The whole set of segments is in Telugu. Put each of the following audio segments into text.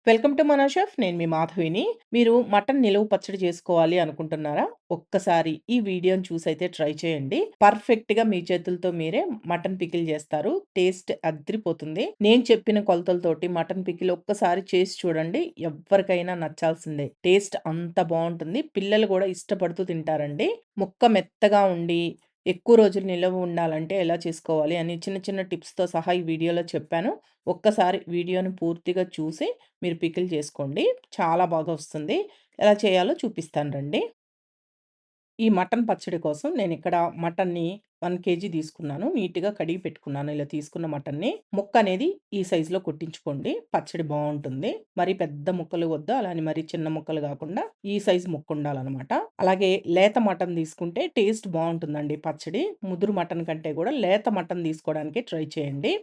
వెల్కమ్ టు మన షెఫ్. నేను మీ మాధవిని. మీరు మటన్ నిలువ పచ్చడి చేసుకోవాలి అనుకుంటున్నారా? ఒక్కసారి ఈ వీడియోని చూసైతే ట్రై చేయండి. పర్ఫెక్ట్‌గా మీ చేతులతో మీరే మటన్ పికిల్ జేస్తారు. టేస్ట్ అద్రిపోతుంది. నేను చెప్పిన కొలతలతోటి మటన్ పికిల్ ఒక్కసారి చేసి చూడండి. ఎవ్వరికైనా నచ్చాల్సిందే. టేస్ట్ అంత బావుంటుంది. పిల్లలు గూడా ఇష్టపడుతూ తింటారండి. ముక్క మెత్తగా ఉండి ఎక్కువ రోజులు నిలవ ఉండాలంటే ఎలా చేసుకోవాలి అని చిన్న చిన్న టిప్స్‌తో సహా ఈ వీడియోలో చెప్పాను. ఒక్కసారి వీడియోని పూర్తిగా చూసి మీరు పికిల్ చేసుకోండి. చాలా బాగా వస్తుంది. ఎలా చేయాలో చూపిస్తాను రండి. ఈ మటన్ పచ్చడి కోసం నేనిక్కడ మటన్‌ని 1 కేజీ తీసుకున్నాను. నీట్‌గా కడిగి పెట్టుకున్నాను. ఇలా తీసుకున్న మటన్‌ని ముక్కనేది ఈ సైజులో కొట్టించుకోండి. పచ్చడి బావుంటుంది. మరి పెద్ద ముక్కలు వద్దు. అలా అని మరీ చిన్న ముక్కలు గాకుండా ఈ సైజు ముక్కుండాలనమాట. అలాగే లేత మటన్ తీసుకుంటే టేస్ట్ బావుంటుందండి పచ్చడి. ముదురు మటన్ కంటే గూడా లేత మటన్ తీసుకోవడానికే ట్రై చేయండి.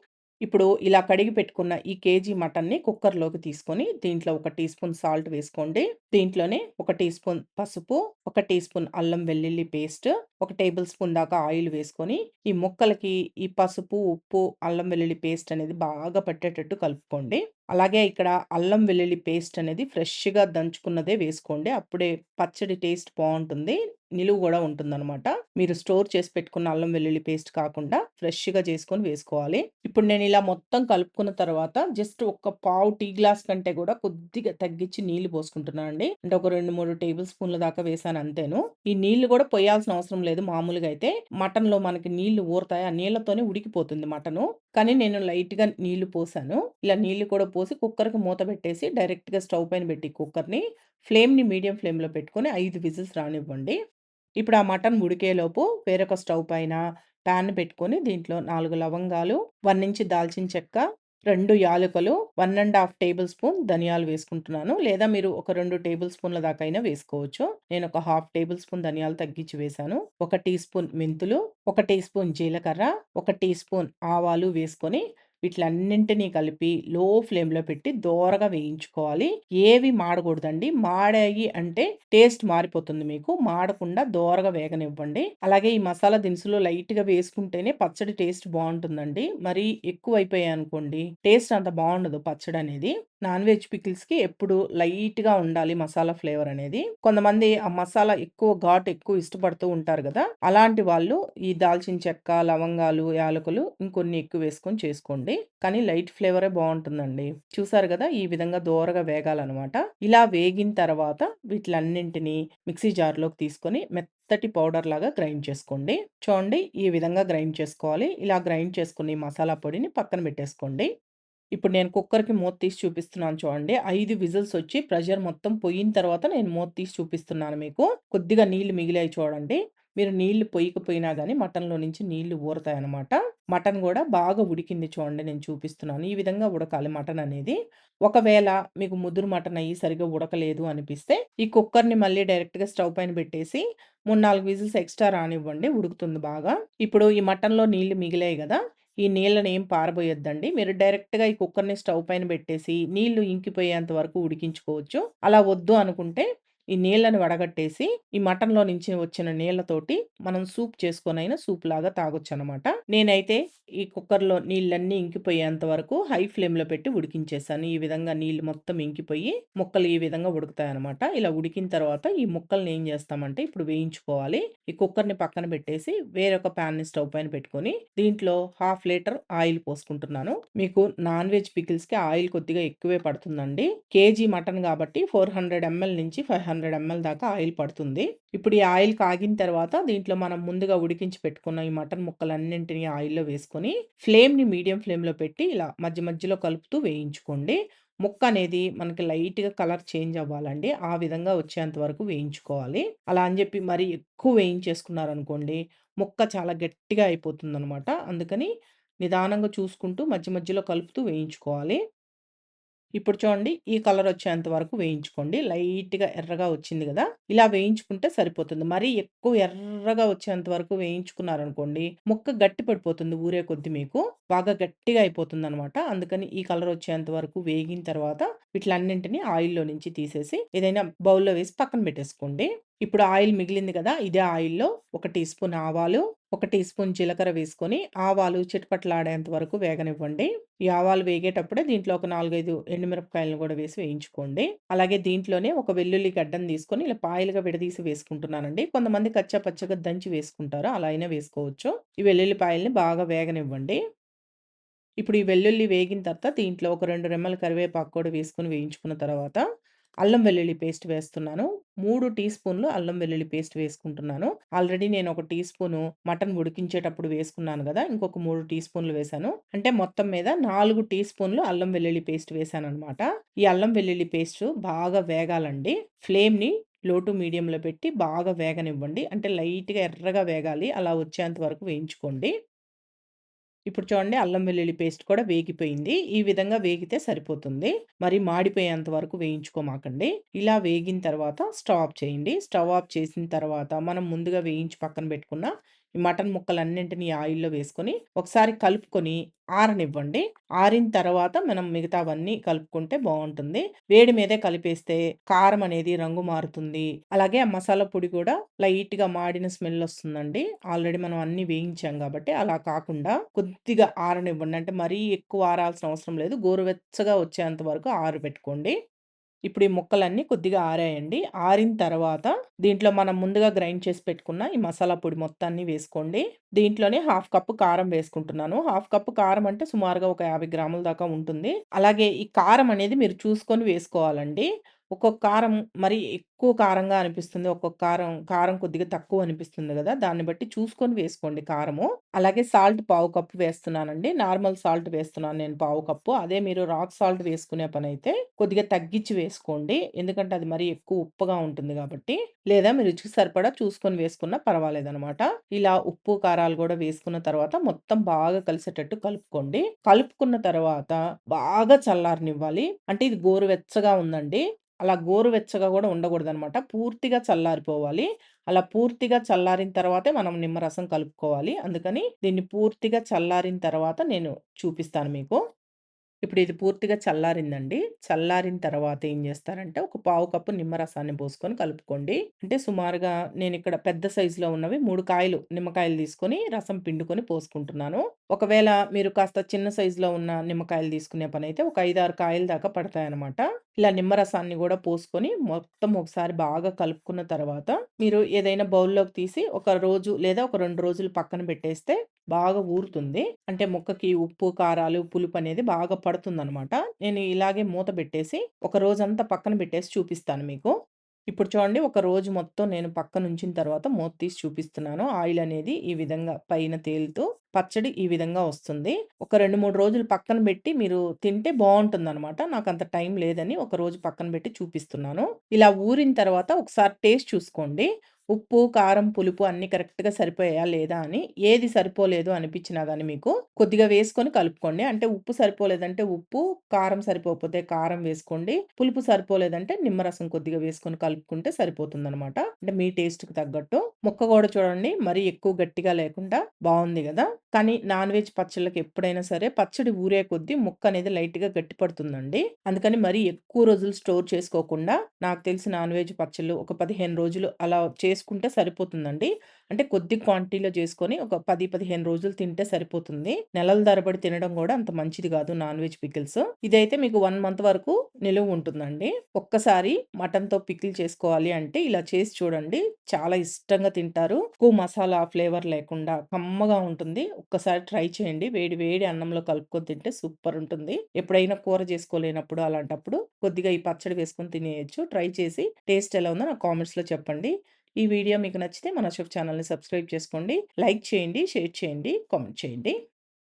ఇప్పుడు ఇలా కడిగి పెట్టుకున్న ఈ కేజీ మటన్‌ని కుక్కర్‌లోకి తీసుకొని దీంట్లో ఒక టీ స్పూన్ సాల్ట్ వేసుకోండి. దీంట్లోనే ఒక టీ స్పూన్ పసుపు, ఒక టీ స్పూన్ అల్లం వెల్లుల్లి పేస్ట్, ఒక టేబుల్ స్పూన్ దాకా ఆయిల్ వేసుకొని, ఈ ముక్కలకి ఈ పసుపు, ఉప్పు, అల్లం వెల్లుల్లి పేస్ట్ అనేది బాగా పట్టేటట్టు కలుపుకోండి. అలాగే ఇక్కడ అల్లం వెల్లుల్లి పేస్ట్ అనేది ఫ్రెష్‌గా దంచుకున్నదే వేసుకోండి. అప్పుడే పచ్చడి టేస్ట్ బావుంటుంది. నిలువ గూడా ఉంటుందనమాట. మీరు స్టోర్ చేసి పెట్టుకున్న అల్లం వెల్లుల్లి పేస్ట్ కాకుండా ఫ్రెష్‌గా చేసుకొని వేసుకోవాలి. ఇప్పుడు నేను ఇలా మొత్తం కలుపుకున్న తర్వాత జస్ట్ ఒక పావు టీ గ్లాస్ కంటే గూడా కొద్దిగా తగ్గించి నీళ్లు పోసుకుంటున్నానండి. అంటే ఒక 2, 3 టేబుల్ స్పూన్ల దాకా వేసాను అంతేను. ఈ నీళ్లు గూడా పొయ్యాల్సిన అవసరం లేదు మామూలుగా అయితే. మటన్‌లో మనకి నీళ్లు ఊరుతాయి. ఆ నీళ్లతోనే ఉడికిపోతుంది మటను. కానీ నేను లైట్‌గా నీళ్లు పోసాను. ఇలా నీళ్లు కూడా పోసి కుక్కర్‌కి మూత పెట్టేసి డైరెక్ట్‌గా స్టవ్ పైన పెట్టి కుక్కర్‌ని ఫ్లేమ్‌ని మీడియం ఫ్లేమ్‌లో పెట్టుకొని 5 విజిల్స్ రానివ్వండి. ఇప్పుడు ఆ మటన్ ఉడికేలోపు వేరొక స్టవ్ పైన పాన్ పెట్టుకొని దీంట్లో 4 లవంగాలు, 1 ఇంచు దాల్చిన చెక్క, 2 యాలకులు, 1 టేబుల్ స్పూన్ ధనియాలు వేసుకుంటున్నాను. లేదా మీరు ఒక 2 టేబుల్ స్పూన్ల దాకా అయినా వేసుకోవచ్చు. నేను ఒక హాఫ్ టేబుల్ స్పూన్ ధనియాలు తగ్గించి వేశాను. ఒక టీ స్పూన్ మెంతులు, ఒక టీ స్పూన్ జీలకర్ర, ఒక టీ స్పూన్ ఆవాలు వేసుకొని వీటిలన్నింటినీ కలిపి లో ఫ్లేమ్‌లో పెట్టి దోరగా వేయించుకోవాలి. ఏవి మాడకూడదండి. మాడాయి అంటే టేస్ట్ మారిపోతుంది మీకు. మాడకుండా దోరగా వేగనివ్వండి. అలాగే ఈ మసాలా దినుసులు లైట్‌గా వేసుకుంటేనే పచ్చడి టేస్ట్ బావుంటుందండి. మరీ ఎక్కువైపోయాయనుకోండి టేస్ట్ అంత బావుండదు పచ్చడనేది. నాన్ వెజ్ పికిల్స్‌కి ఎప్పుడు లైట్‌గా ఉండాలి మసాలా ఫ్లేవర్ అనేది. కొంతమంది ఆ మసాలా ఎక్కువ ఘాటు ఎక్కువ ఇష్టపడుతూ ఉంటారు గదా! అలాంటి వాళ్ళు ఈ దాల్చిన చెక్క, లవంగాలు, యాలకులు ఇంకొన్ని ఎక్కువ వేసుకొని చేసుకోండి. కానీ లైట్ ఫ్లేవరే బావుంటుందండి. చూసారు గదా! ఈ విధంగా దోరగా వేగాలనమాట. ఇలా వేగిన తర్వాత వీటిలన్నింటిని మిక్సీ జార్‌లోకి తీసుకొని మెత్తటి పౌడర్ లాగా గ్రైండ్ చేసుకోండి. చూడండి ఈ విధంగా గ్రైండ్ చేసుకోవాలి. ఇలా గ్రైండ్ చేసుకున్న ఈ మసాలా పొడిని పక్కన పెట్టేసుకోండి. ఇప్పుడు నేను కుక్కర్‌కి మూత తీసి చూపిస్తున్నాను చూడండి. 5 విజిల్స్ వచ్చి ప్రెషర్ మొత్తం పోయిన తర్వాత నేను మూత తీసి చూపిస్తున్నాను మీకు. కొద్దిగా నీళ్లు మిగిలాయి చూడండి. మీరు నీళ్లు పొయ్యకపోయినా గాని మటన్‌లో నుంచి నీళ్లు ఊరతాయన్నమాట. మటన్ గూడా బాగా ఉడికింది చూడండి నేను చూపిస్తున్నాను. ఈ విధంగా ఉడకాలి మటన్ అనేది. ఒకవేళ మీకు ముదురు మటన్ అయ్యి సరిగ్గా ఉడకలేదు అనిపిస్తే ఈ కుక్కర్‌ని మళ్ళీ డైరెక్ట్‌గా స్టవ్ పైన పెట్టేసి 3, 4 విజిల్స్ ఎక్స్‌ట్రా రానివ్వండి. ఉడుకుతుంది బాగా. ఇప్పుడు ఈ మటన్‌లో నీళ్లు మిగిలాయి గదా! ఈ నీళ్ళని ఏం పారబోయొద్దండి. మీరు డైరెక్ట్‌గా ఈ కుక్కర్‌ని స్టవ్ పైన పెట్టేసి నీళ్లు ఇంకిపోయేంత వరకు ఉడికించుకోవచ్చు. అలా వద్దు అనుకుంటే ఈ నీళ్ళని వడగట్టేసి ఈ మటన్‌లో నుంచి వచ్చిన నీళ్ళతోటి మనం సూప్ చేసుకొనైనా సూప్‌లాగా తాగొచ్చనమాట. నేనైతే ఈ కుక్కర్‌లో నీళ్ళన్నీ ఇంకిపోయేంత వరకు హై ఫ్లేమ్‌లో పెట్టి ఉడికించేసాను. ఈ విధంగా నీళ్ళు మొత్తం ఇంకిపోయి ముక్కలు ఈ విధంగా ఉడుకుతాయనమాట. ఇలా ఉడికిన తర్వాత ఈ ముక్కల్ని ఏం చేస్తామంటే ఇప్పుడు వేయించుకోవాలి. ఈ కుక్కర్‌ని పక్కన పెట్టేసి వేరొక పాన్‌ని స్టవ్ పైన పెట్టుకొని దీంట్లో హాఫ్ లీటర్ ఆయిల్ పోసుకుంటున్నాను. మీకు నాన్ వెజ్ పికిల్స్‌కి ఆయిల్ కొద్దిగా ఎక్కువే పడుతుందండి. కేజీ మటన్ కాబట్టి 400 ఎంఎల్ నుంచి 500 ఎంఎల్ దాకా ఆయిల్ పడుతుంది. ఇప్పుడు ఈ ఆయిల్ కాగిన తర్వాత దీంట్లో మనం ముందుగా ఉడికించి పెట్టుకున్న ఈ మటన్ ముక్కలన్నింటిని ఆయిల్‌లో వేసుకొని ఫ్లేమ్‌ని మీడియం ఫ్లేమ్‌లో పెట్టి ఇలా మధ్య మధ్యలో కలుపుతూ వేయించుకోండి. ముక్క అనేది మనకి లైట్‌గా కలర్ చేంజ్ అవ్వాలండి. ఆ విధంగా వచ్చేంత వరకు వేయించుకోవాలి. అలా అని జెప్పి మరీ ఎక్కువ వేయించేసుకున్నారనుకోండి, ముక్క చాలా గట్టిగా అయిపోతుందనమాట. అందుకని నిదానంగా చూసుకుంటూ మధ్య మధ్యలో కలుపుతూ వేయించుకోవాలి. ఇప్పుడు చూడండి ఈ కలర్ వచ్చేంత వరకు వేయించుకోండి. లైట్‌గా ఎర్రగా వచ్చింది గదా! ఇలా వేయించుకుంటే సరిపోతుంది. మరీ ఎక్కువ ఎర్రగా వచ్చేంత వరకు వేయించుకున్నారనుకోండి, ముక్క గట్టి పడిపోతుంది ఊరే కొద్దీ మీకు. బాగా గట్టిగా అయిపోతుందనమాట. అందుకని ఈ కలర్ వచ్చేంత వరకు వేగిన తర్వాత వీటిలన్నింటిని ఆయిల్‌లో నుంచి తీసేసి ఏదైనా బౌల్‌లో వేసి పక్కన పెట్టేసుకోండి. ఇప్పుడు ఆయిల్ మిగిలింది కదా! ఇదే ఆయిల్‌లో ఒక టీ స్పూన్ ఆవాలు, ఒక టీ స్పూన్ జీలకర్ర వేసుకొని, ఆవాలు చిటపటలాడేంత వరకు వేగనివ్వండి. ఈ ఆవాలు వేగేటప్పుడే దీంట్లో ఒక 4, 5 ఎండుమిరపకాయలను గూడా వేసి వేయించుకోండి. అలాగే దీంట్లోనే ఒక వెల్లుల్లి గడ్డను తీసుకొని ఇలా పాయలుగా విడదీసి వేసుకుంటున్నానండి. కొంతమంది కచ్చా పచ్చగా దంచి వేసుకుంటారు. అలా అయినా వేసుకోవచ్చు. ఈ వెల్లుల్లిపాయల్ని బాగా వేగనివ్వండి. ఇప్పుడు ఈ వెల్లుల్లి వేగిన తర్వాత దీంట్లో ఒక 2 రెమ్మల కరివేపాకు కూడా వేసుకొని వేయించుకున్న తర్వాత, అల్లం వెల్లుల్లి పేస్ట్ వేస్తున్నాను. 3 టీ స్పూన్లు అల్లం వెల్లుల్లి పేస్ట్ వేసుకుంటున్నాను. ఆల్రెడీ నేను ఒక టీ స్పూను మటన్ ఉడికించేటప్పుడు వేసుకున్నాను గదా! ఇంకొక 3 టీ స్పూన్లు వేశాను. అంటే మొత్తం మీద 4 టీ స్పూన్లు అల్లం వెల్లుల్లి పేస్ట్ వేశాననమాట. ఈ అల్లం వెల్లుల్లి పేస్టు బాగా వేగాలండి. ఫ్లేమ్‌ని లో టు మీడియంలో పెట్టి బాగా వేగనివ్వండి. అంటే లైట్‌గా ఎర్రగా వేగాలి. అలా వచ్చేంత వరకు వేయించుకోండి. ఇప్పుడు చూడండి అల్లం వెల్లుల్లి పేస్ట్ కూడా వేగిపోయింది. ఈ విధంగా వేగితే సరిపోతుంది. మరి మాడిపోయేంత వరకు వేయించుకోమాకండి. ఇలా వేగిన తర్వాత స్టవ్ ఆఫ్ చేయండి. స్టవ్ ఆఫ్ చేసిన తర్వాత మనం ముందుగా వేయించి పక్కన పెట్టుకున్న ఈ మటన్ ముక్కలన్నింటిని ఆయిల్‌లో వేసుకొని ఒకసారి కలుపుకొని ఆరనివ్వండి. ఆరిన తర్వాత మనం మిగతావన్నీ కలుపుకుంటే బావుంటుంది. వేడి మీదే కలిపేస్తే కారం అనేది రంగు మారుతుంది. అలాగే ఆ మసాలా పొడి కూడా లైట్‌గా మాడిన స్మెల్ ఒస్తుందండి. ఆల్రెడీ మనం అన్నీ వేయించాం గాబట్టి, అలా కాకుండా కొద్దిగా ఆరనివ్వండి. అంటే మరీ ఎక్కువ ఆరాల్సిన అవసరం లేదు. గోరువెచ్చగా వచ్చేంత వరకు ఆరబెట్టుకోండి. ఇప్పుడు ఈ ముక్కలన్నీ కొద్దిగా ఆరాయండి. ఆరిన తర్వాత దీంట్లో మనం ముందుగా గ్రైండ్ చేసి పెట్టుకున్న ఈ మసాలా పొడి మొత్తాన్ని వేసుకోండి. దీంట్లోనే హాఫ్ కప్పు కారం వేసుకుంటున్నాను. హాఫ్ కప్పు కారం అంటే సుమారుగా ఒక 50 గ్రాముల దాకా ఉంటుంది. అలాగే ఈ కారం అనేది మీరు చూసుకొని వేసుకోవాలండి. ఒక్కొక్క కారం మరి ఎక్కువ కారంగా అనిపిస్తుంది. ఒక్కొక్క కారం కొద్దిగా తక్కువ అనిపిస్తుంది గదా! దాన్ని బట్టి చూసుకొని వేసుకోండి కారము. అలాగే సాల్ట్ పావు కప్పు వేస్తున్నానండి. నార్మల్ సాల్ట్ వేస్తున్నాను నేను పావు కప్పు. అదే మీరు రాక్ సాల్ట్ వేసుకునే పనైతే కొద్దిగా తగ్గించి వేసుకోండి. ఎందుకంటే అది మరీ ఎక్కువ ఉప్పుగా ఉంటుంది గాబట్టి. లేదా మీ రుచికి సరిపడా చూసుకొని వేసుకున్నా పర్వాలేదనమాట. ఇలా ఉప్పు, కారాలు గూడా వేసుకున్న తర్వాత మొత్తం బాగా కలిసేటట్టు కలుపుకోండి. కలుపుకున్న తర్వాత బాగా చల్లారనివ్వాలి. అంటే ఇది గోరువెచ్చగా ఉందండి. అలా గోరువెచ్చగా గూడా ఉండగూడదనమాట. పూర్తిగా చల్లారిపోవాలి. అలా పూర్తిగా చల్లారిన తర్వాతే మనం నిమ్మరసం కలుపుకోవాలి. అందుకని దీన్ని పూర్తిగా చల్లారిన తర్వాత నేను చూపిస్తాను మీకు. ఇప్పుడు ఇది పూర్తిగా చల్లారిందండి. చల్లారిన తర్వాత ఏం జేస్తారంటే, ఒక పావు కప్పు నిమ్మరసాన్ని పోసుకొని కలుపుకోండి. అంటే సుమారుగా నేనిక్కడ పెద్ద సైజులో ఉన్నవి 3 కాయలు నిమ్మకాయలు తీసుకొని, రసం పిండుకొని పోసుకుంటున్నాను. ఒకవేళ మీరు కాస్త చిన్న సైజులో ఉన్న నిమ్మకాయలు తీసుకునే పనైతే ఒక 5, 6 కాయల దాకా పడతాయన్నమాట. ఇలా నిమ్మరసాన్ని గూడా పోసుకొని మొత్తం ఒకసారి బాగా కలుపుకున్న తర్వాత, మీరు ఏదైనా బౌల్‌లోకి తీసి ఒక రోజు లేదా ఒక 2 రోజులు పక్కన పెట్టేస్తే బాగా ఊరుతుంది. అంటే ముక్కకి ఉప్పు, కారాలు, పులుపనేది బాగా పడుతుందనమాట. నేను ఇలాగే మూత పెట్టేసి, ఒక రోజంతా పక్కన పెట్టేసి చూపిస్తాను మీకు. ఇప్పుడు చూడండి ఒక రోజు మొత్తం నేను పక్కనుంచిన తర్వాత మూత తీసి చూపిస్తున్నాను. ఆయిలనేది ఈ విధంగా పైన తేలుతూ పచ్చడి ఈ విధంగా వస్తుంది. ఒక 2, 3 రోజులు పక్కన బెట్టి మీరు తింటే బావుంటుందనమాట. నాకంత టైం లేదని ఒక రోజు పక్కన బెట్టి చూపిస్తున్నాను. ఇలా ఊరిన తర్వాత ఒకసారి టేస్ట్ చూసుకోండి. ఉప్పు, కారం, పులుపు అన్నీ కరెక్ట్‌గా సరిపోయాయా లేదా అని. ఏది సరిపోలేదు అనిపించినా గాని మీకు కొద్దిగా వేసుకొని కలుపుకోండి. అంటే ఉప్పు సరిపోలేదంటే ఉప్పు, కారం సరిపోకపోతే కారం వేసుకోండి. పులుపు సరిపోలేదంటే నిమ్మరసం కొద్దిగా వేసుకొని కలుపుకుంటే సరిపోతుందనమాట. అంటే మీ టేస్ట్‌కి తగ్గట్టు. ముక్క గూడా చూడండి మరీ ఎక్కువ గట్టిగా లేకుండా బావుంది గదా! కానీ నాన్ వెజ్ పచ్చళ్ళకి ఎప్పుడైనా సరే పచ్చడి ఊరే కొద్దీ ముక్క అనేది లైట్‌గా గట్టి పడుతుందండి. అందుకని మరీ ఎక్కువ రోజులు స్టోర్ చేసుకోకుండా నాకు తెలిసి నాన్ వెజ్ పచ్చళ్ళు ఒక 15 రోజులు అలా చేసుకుంటే సరిపోతుందండి. అంటే కొద్ది క్వాంటిటీలో చేసుకొని ఒక 10, 15 రోజులు తింటే సరిపోతుంది. నెలల తరబడి తినడం గూడా అంత మంచిది గాదు నాన్ వెజ్ పికిల్స్. ఇదైతే మీకు 1 మంత్ వరకు నిలువుంటుందండి. ఒక్కసారి మటన్‌తో పికిల్ చేసుకోవాలి అంటే ఇలా చేసి చూడండి. చాలా ఇష్టంగా తింటారు. ఎక్కువ మసాలా ఫ్లేవర్ లేకుండా కమ్మగా ఉంటుంది. ఒక్కసారి ట్రై చేయండి. వేడి వేడి అన్నంలో కలుపుకొని తింటే సూపరుంటుంది. ఎప్పుడైనా కూర చేసుకోలేనప్పుడు అలాంటప్పుడు కొద్దిగా ఈ పచ్చడి వేసుకొని తినేయొచ్చు. ట్రై చేసి టేస్ట్ ఎలా ఉందో నాకు కామెంట్స్‌లో చెప్పండి. ఈ వీడియో మీకు నచ్చితే మన షెఫ్ ఛానెల్‌ని సబ్స్క్రైబ్ చేసుకోండి. లైక్ చేయండి, షేర్ చేయండి, కామెంట్ చేయండి.